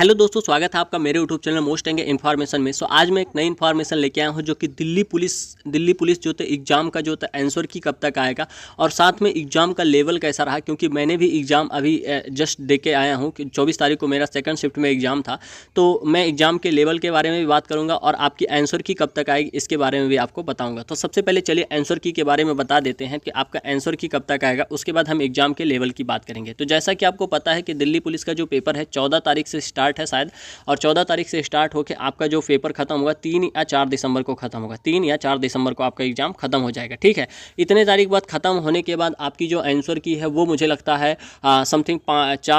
Hello दोस्तों, स्वागत है आपका मेरे यूट्यूब चैनल मोस्ट एंगे इन्फॉर्मेशन में। आज मैं एक नई इन्फॉर्मेशन लेके आया हूँ जो कि दिल्ली पुलिस जो है एग्जाम का जो है आंसर की कब तक आएगा और साथ में एग्जाम का लेवल कैसा रहा, क्योंकि मैंने भी एग्जाम अभी जस्ट दे के आया हूँ कि 24 तारीख को मेरा सेकंड शिफ्ट में एग्जाम था। तो मैं एग्जाम के लेवल के बारे में भी बात करूँगा और आपकी आंसर की कब तक आएगी इसके बारे में भी आपको बताऊँगा। तो सबसे पहले चलिए आंसर की के बारे में बता देते हैं कि आपका आंसर की कब तक आएगा, उसके बाद हम एग्जाम के लेवल की बात करेंगे। तो जैसा कि आपको पता है कि दिल्ली पुलिस का जो पेपर है 14 तारीख से स्टार्ट है शायद, और 14 तारीख से स्टार्ट होकर आपका जो पेपर खत्म होगा 3 या 4 दिसंबर को खत्म होगा। 3 या 4 दिसंबर को आपका एग्जाम खत्म हो जाएगा। ठीक है, इतने तारीख बाद खत्म होने के बाद आपकी जो आंसर की है वो मुझे लगता है समथिंग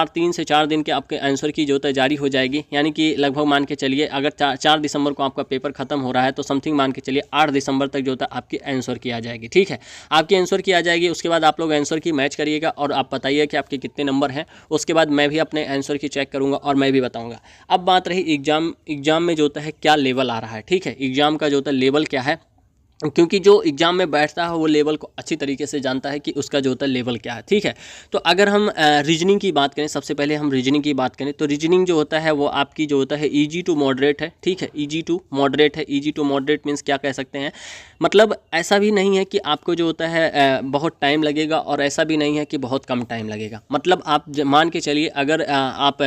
3 से 4 दिन के आपके आंसर की जो है जारी हो जाएगी। यानी कि लगभग मान के चलिए अगर 4 दिसंबर को आपका पेपर खत्म हो रहा है तो समथिंग मान के चलिए 8 दिसंबर तक जो है आपकी आंसर की आ जाएगी। ठीक है, आपकी आंसर की आ जाएगी। उसके बाद आप लोग आंसर की मैच करिएगा और आप बताइए कि आपके कितने नंबर हैं। उसके बाद मैं भी अपने आंसर की चेक करूँगा और मैं भी बताऊँगा। अब बात रही एग्जाम में जो होता है क्या लेवल आ रहा है। ठीक है, एग्जाम का जो होता है लेवल क्या है, क्योंकि जो एग्ज़ाम में बैठता है वो लेवल को अच्छी तरीके से जानता है कि उसका जो होता है लेवल क्या है। ठीक है, तो अगर हम रीजनिंग की बात करें, सबसे पहले हम रीजनिंग की बात करें तो रीजनिंग जो होता है वो आपकी जो होता है ईजी टू मॉडरेट है। ठीक है, ईजी टू मॉडरेट है। ईजी टू मॉडरेट मीन्स क्या कह सकते हैं, मतलब ऐसा भी नहीं है कि आपको जो होता है बहुत टाइम लगेगा और ऐसा भी नहीं है कि बहुत कम टाइम लगेगा। मतलब आप मान के चलिए अगर आप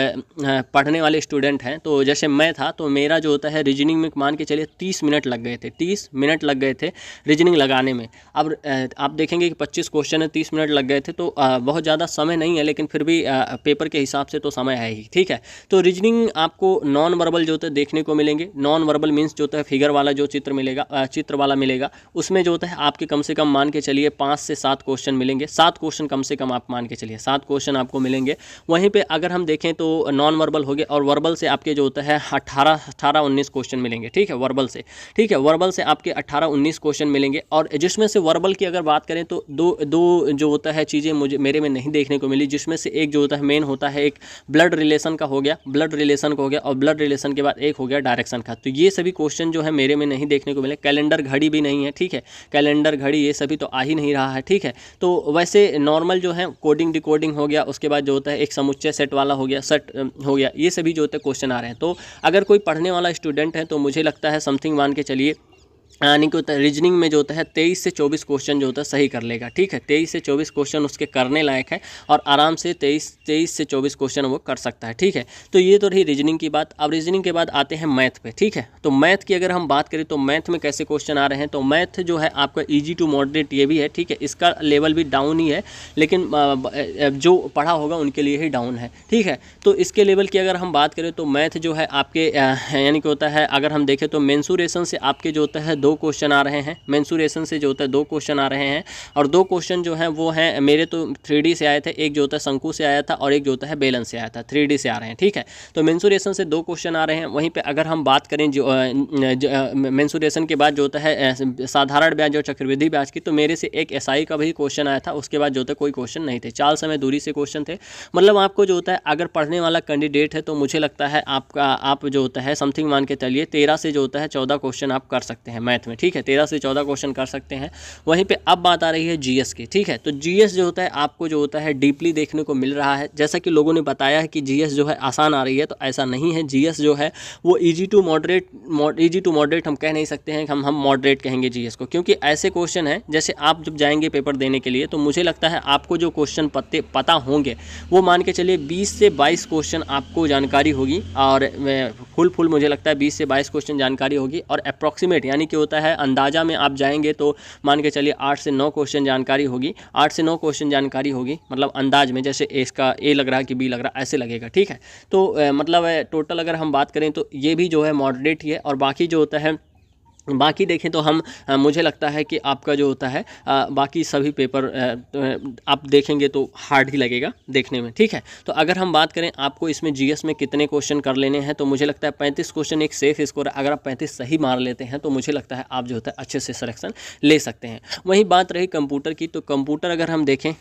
पढ़ने वाले स्टूडेंट हैं तो जैसे मैं था तो मेरा जो होता है रीजनिंग में मान के चलिए 30 मिनट लग गए थे। 30 मिनट लग गए थे रीजनिंग लगाने में। अब आप देखेंगे कि 25 क्वेश्चन है, 30 मिनट लग गए थे, तो बहुत ज़्यादा समय नहीं है, लेकिन फिर भी पेपर के हिसाब से तो समय है ही। ठीक है, तो रीजनिंग आपको नॉन वर्बल जो होता है देखने को मिलेंगे। नॉन वर्बल मीन्स जो होता है फिगर वाला जो चित्र मिलेगा, चित्र वाला मिलेगा, उसमें जो होता है आपके कम से कम मान के चलिए 5 से 7 क्वेश्चन मिलेंगे। 7 क्वेश्चन कम से कम आप मान के चलिए 7 क्वेश्चन आपको मिलेंगे। वहीं पर अगर हम देखें तो नॉन वर्बल हो गया और वर्बल से आपके जो होता है 18-19 क्वेश्चन मिलेंगे। ठीक है, वर्बल से। ठीक है, वर्बल से आपके 18-19 क्वेश्चन मिलेंगे और जिसमें से वर्बल की अगर बात करें तो दो जो होता है चीज़ें मेरे में नहीं देखने को मिली, जिसमें से एक जो होता है मेन होता है एक ब्लड रिलेशन का हो गया, ब्लड रिलेशन का हो गया, और ब्लड रिलेशन के बाद एक हो गया डायरेक्शन का। तो ये सभी क्वेश्चन जो है मेरे में नहीं देखने को मिले। कैलेंडर घड़ी भी नहीं है। ठीक है, कैलेंडर घड़ी ये सभी तो आ ही नहीं रहा है। ठीक है, तो वैसे नॉर्मल जो है कोडिंग डिकोडिंग हो गया, उसके बाद जो होता है एक समुच्चय सेट वाला हो गया, सेट हो गया, ये सभी जो होते हैं क्वेश्चन आ रहे हैं। तो अगर कोई पढ़ने वाला स्टूडेंट है तो मुझे लगता है समथिंग मान के चलिए यानी कि होता है रीजनिंग में जो होता है 23 से 24 क्वेश्चन जो होता है सही कर लेगा। ठीक है, 23 से 24 क्वेश्चन उसके करने लायक है और आराम से 23 से 24 क्वेश्चन वो कर सकता है। ठीक है, तो ये तो रही रीजनिंग की बात। अब रीजनिंग के बाद आते हैं मैथ पे। ठीक है, तो मैथ की अगर हम बात करें तो मैथ में कैसे क्वेश्चन आ रहे हैं, तो मैथ जो है आपका ईजी टू मॉडरेट ये भी है। ठीक है, इसका लेवल भी डाउन ही है, लेकिन जो पढ़ा होगा उनके लिए ही डाउन है। ठीक है, तो इसके लेवल की अगर हम बात करें तो मैथ जो है आपके यानी कि होता है अगर हम देखें तो मेंसुरेशन से आपके जो होता है 2 क्वेश्चन आ रहे हैं। मेंसुरेशन से जो होता है 2 क्वेश्चन आ रहे हैं और 2 क्वेश्चन जो हैं वो हैं मेरे तो 3D से आए थे। एक जो होता है शंकु से आया था और एक जो होता है बेलन से आया था। 3D से आ रहे हैं। ठीक है, तो मेंसुरेशन से 2 क्वेश्चन आ रहे हैं। वहीं पे अगर हम बात करें जो मेंसुरेशन के बाद जो होता है साधारण ब्याज और चक्रवृद्धि ब्याज की, तो मेरे से एक SI का भी क्वेश्चन आया था। उसके बाद जो होता है कोई क्वेश्चन नहीं थे। 4 समय दूरी से क्वेश्चन थे। मतलब आपको जो होता है अगर पढ़ने वाला कैंडिडेट है तो मुझे लगता है आप जो होता है समथिंग मान के चलिए 13 से जो होता है 14 क्वेश्चन आप कर सकते हैं मैथ में। ठीक है, 13 से 14 क्वेश्चन कर सकते हैं। वहीं पे अब बात आ रही है जीएस की। ठीक है, तो जीएस जो होता है आपको जो होता है डीपली देखने को मिल रहा है। जैसा कि लोगों ने बताया है कि जीएस जो है आसान आ रही है, तो ऐसा नहीं है। जीएस जो है वो ईजी टू मॉडरेट हम कह नहीं सकते हैं, हम मॉडरेट कहेंगे जीएस को, क्योंकि ऐसे क्वेश्चन हैं जैसे आप जब जाएंगे पेपर देने के लिए तो मुझे लगता है आपको जो क्वेश्चन पता होंगे वो मान के चलिए 20 से 22 क्वेश्चन आपको जानकारी होगी और फुल मुझे लगता है 20 से 22 क्वेश्चन जानकारी होगी और अप्रॉक्सीमेट यानी कि होता है अंदाजा में आप जाएंगे तो मान के चलिए 8 से 9 क्वेश्चन जानकारी होगी। 8 से 9 क्वेश्चन जानकारी होगी, मतलब अंदाज में जैसे इसका ए लग रहा है कि बी लग रहा है ऐसे लगेगा। ठीक है, तो मतलब टोटल अगर हम बात करें तो ये भी जो है मॉडरेट ही है और बाकी जो होता है बाकी देखें तो हम मुझे लगता है कि आपका जो होता है बाकी सभी पेपर आप देखेंगे तो हार्ड ही लगेगा देखने में। ठीक है, तो अगर हम बात करें आपको इसमें जीएस में कितने क्वेश्चन कर लेने हैं, तो मुझे लगता है 35 क्वेश्चन एक सेफ स्कोर है। अगर आप 35 सही मार लेते हैं तो मुझे लगता है आप जो होता है अच्छे से सिलेक्शन ले सकते हैं। वहीं बात रही कंप्यूटर की, तो कंप्यूटर अगर हम देखें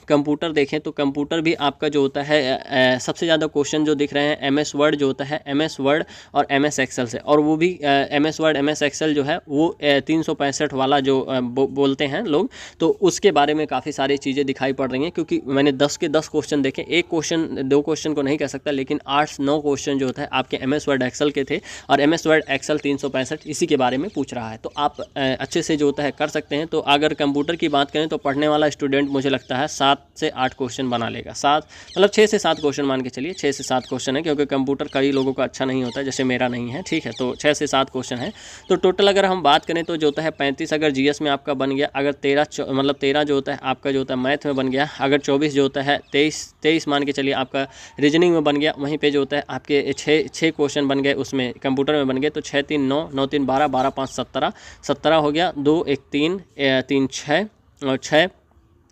तो कंप्यूटर भी आपका जो होता है सबसे ज़्यादा क्वेश्चन जो दिख रहे हैं MS वर्ड जो होता है MS वर्ड और MS एक्सेल से, और वो भी MS वर्ड MS एक्सेल जो है वो 365 वाला जो बोलते हैं लोग, तो उसके बारे में काफ़ी सारी चीज़ें दिखाई पड़ रही हैं। क्योंकि मैंने 10 के 10 क्वेश्चन देखे, एक क्वेश्चन 2 क्वेश्चन को नहीं कह सकता, लेकिन 8-9 क्वेश्चन जो होता है आपके MS वर्ड एक्सेल के थे, और MS वर्ड एक्सेल 365 इसी के बारे में पूछ रहा है। तो आप अच्छे से जो होता है कर सकते हैं। तो अगर कंप्यूटर की बात करें तो पढ़ने वाला स्टूडेंट मुझे लगता है 7 से 8 क्वेश्चन बना लेगा। 7 मतलब 6 से 7 क्वेश्चन मान के चलिए, 6 से 7 क्वेश्चन है, क्योंकि कंप्यूटर कई लोगों का अच्छा नहीं होता है, जैसे मेरा नहीं है, ठीक है। तो 6 से 7 क्वेश्चन है। तो टोटल अगर हम बात करें तो जो होता है 35 अगर GS में आपका बन गया, अगर 13 जो होता है आपका जो होता है मैथ में बन गया, अगर 24 जो होता है 23 मान के चलिए आपका रीजनिंग में बन गया, वहीं पे जो होता है आपके 6 क्वेश्चन बन गए उसमें कंप्यूटर में बन गए। तो 6 3 9, 9 3 12, 12 5 17 हो गया, 2 1 3 3 6 और 6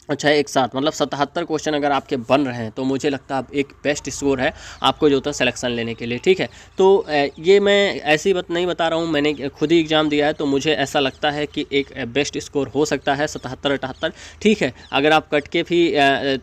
6 1 7, मतलब 77 क्वेश्चन अगर आपके बन रहे हैं तो मुझे लगता है एक बेस्ट स्कोर है आपको जो होता है सिलेक्शन लेने के लिए, ठीक है। तो ये मैं ऐसी बात नहीं बता रहा हूँ, मैंने खुद ही एग्ज़ाम दिया है, तो मुझे ऐसा लगता है कि एक बेस्ट स्कोर हो सकता है 77-78, ठीक है। अगर आप कट के भी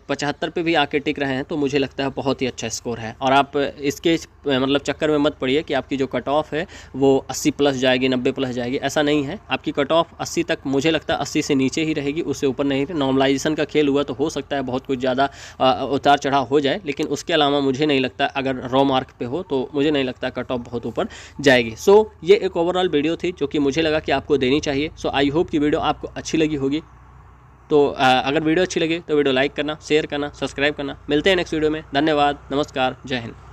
75 पे भी आके टिक रहे हैं तो मुझे लगता है बहुत ही अच्छा स्कोर है। और आप इसके मतलब चक्कर में मत पड़िए कि आपकी जो कट ऑफ है वो 80 प्लस जाएगी, 90 प्लस जाएगी, ऐसा नहीं है। आपकी कट ऑफ 80 तक, मुझे लगता है 80 से नीचे ही रहेगी, उससे ऊपर नहीं। नॉर्मलाइजेशन का खेल हुआ तो हो सकता है बहुत कुछ ज़्यादा उतार चढ़ाव हो जाए, लेकिन उसके अलावा मुझे नहीं लगता, अगर रॉ मार्क पे हो तो मुझे नहीं लगता कट ऑफ बहुत ऊपर जाएगी। सो ये एक ओवरऑल वीडियो थी जो कि मुझे लगा कि आपको देनी चाहिए। सो आई होप कि वीडियो आपको अच्छी लगी होगी। तो अगर वीडियो अच्छी लगे तो वीडियो लाइक करना, शेयर करना, सब्सक्राइब करना। मिलते हैं नेक्स्ट वीडियो में। धन्यवाद, नमस्कार, जय हिंद।